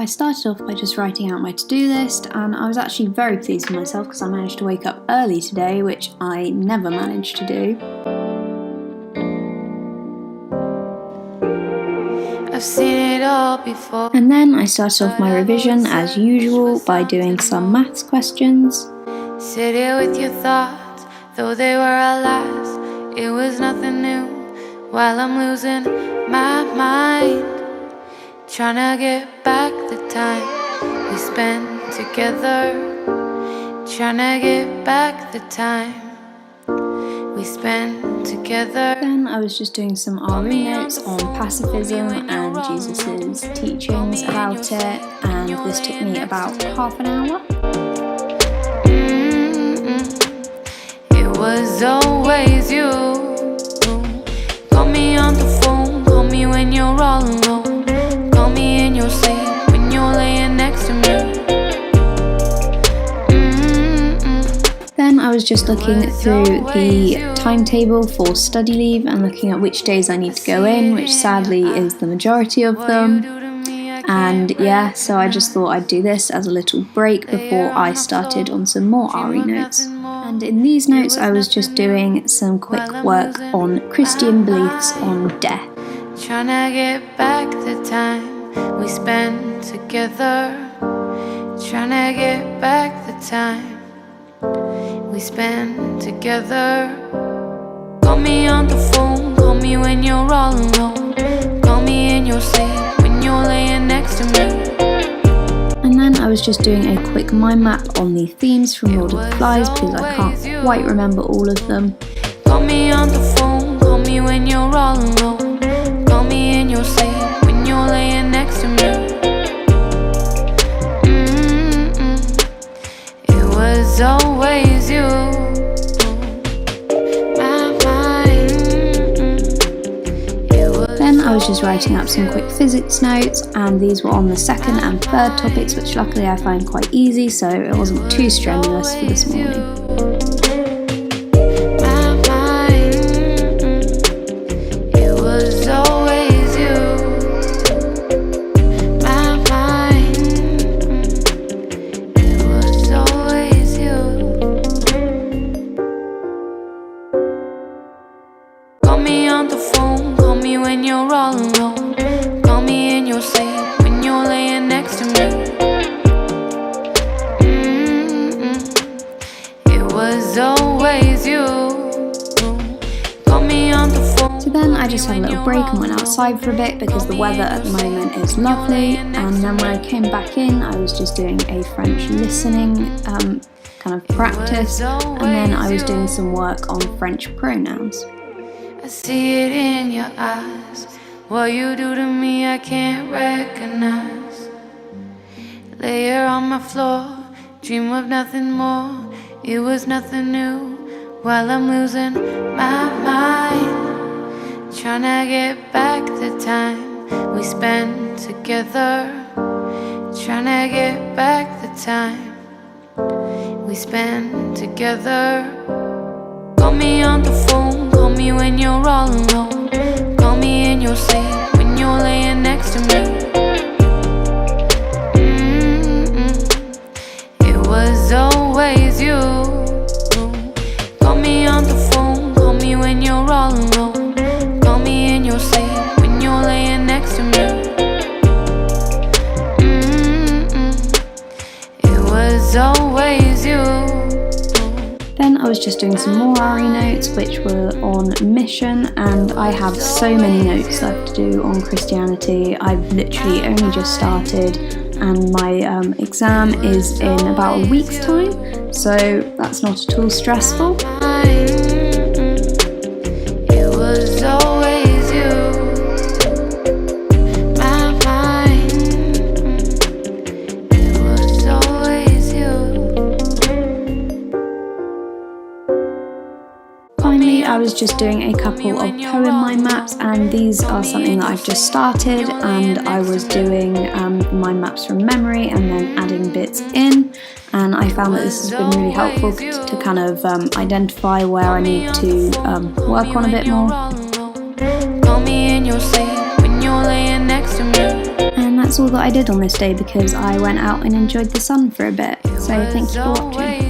I started off by just writing out my to-do list, and I was actually very pleased with myself because I managed to wake up early today, which I never managed to do. I've seen it all before. And then I started off my revision as usual by doing some maths questions. Sit here with your thoughts, though they were our last. It was nothing new, while I'm losing my mind, trying to get back the time we spent together. Trying to get back the time we spent together. Then I was just doing some RE notes on pacifism and Jesus' teachings about it, and this took me about half an hour. It was always you. Call me on the phone, call me when you're all alone. Call me in your sleep when you're laying next to me. Then I was just looking through the timetable for study leave and looking at which days I need to go in, which sadly is the majority of them. And yeah, so I just thought I'd do this as a little break before I started on some more RE notes. And in these notes I was just doing some quick work on Christian beliefs on death. Trying to get back the time we spent together. Trying to get back the time we spent together. Call me on the phone, call me when you're all alone. Call me in your sleep when you're laying next to me. And then I was just doing a quick mind map on the themes from Lord of the Flies because I can't quite remember all of them. Call me on the phone, call me when you're all alone. Call me in your sleep when you're laying next to me. It was always you. Then I was just writing up some quick physics notes, and these were on the second and third topics, which luckily I find quite easy, so it wasn't too strenuous for this morning. When you're all alone, call me in your sleep when you're laying next to me. It was always you. Call me on the phone. So then I just had a little break and went outside for a bit because the weather at the moment is lovely, and then when I came back in I was just doing a French listening kind of practice, and then I was doing some work on French pronouns. I see it in your eyes. What you do to me I can't recognize. Lay here on my floor, dream of nothing more. It was nothing new, while I'm losing my mind. Trying to get back the time we spent together. Trying to get back the time we spent together. Call me on the phone, call me when you're all alone. Call me in your sleep when you're laying next to me. It was always you. Call me on the phone, call me when you're all alone. Call me in your sleep when you're laying next to me. It was always you. Then I was just doing some more RE notes which were on mission, and I have so many notes left to do on Christianity. I've literally only just started, and my exam is in about a week's time, so that's not at all stressful. It was always you. Finally, I was just doing a couple of poem mind maps, and these are something that I've just started, and I was doing mind maps from memory and then adding bits in, and I found that this has been really helpful to kind of identify where I need to work on a bit more. Call me in your sleep when you're laying next to me. And that's all that I did on this day because I went out and enjoyed the sun for a bit. So thank you for watching.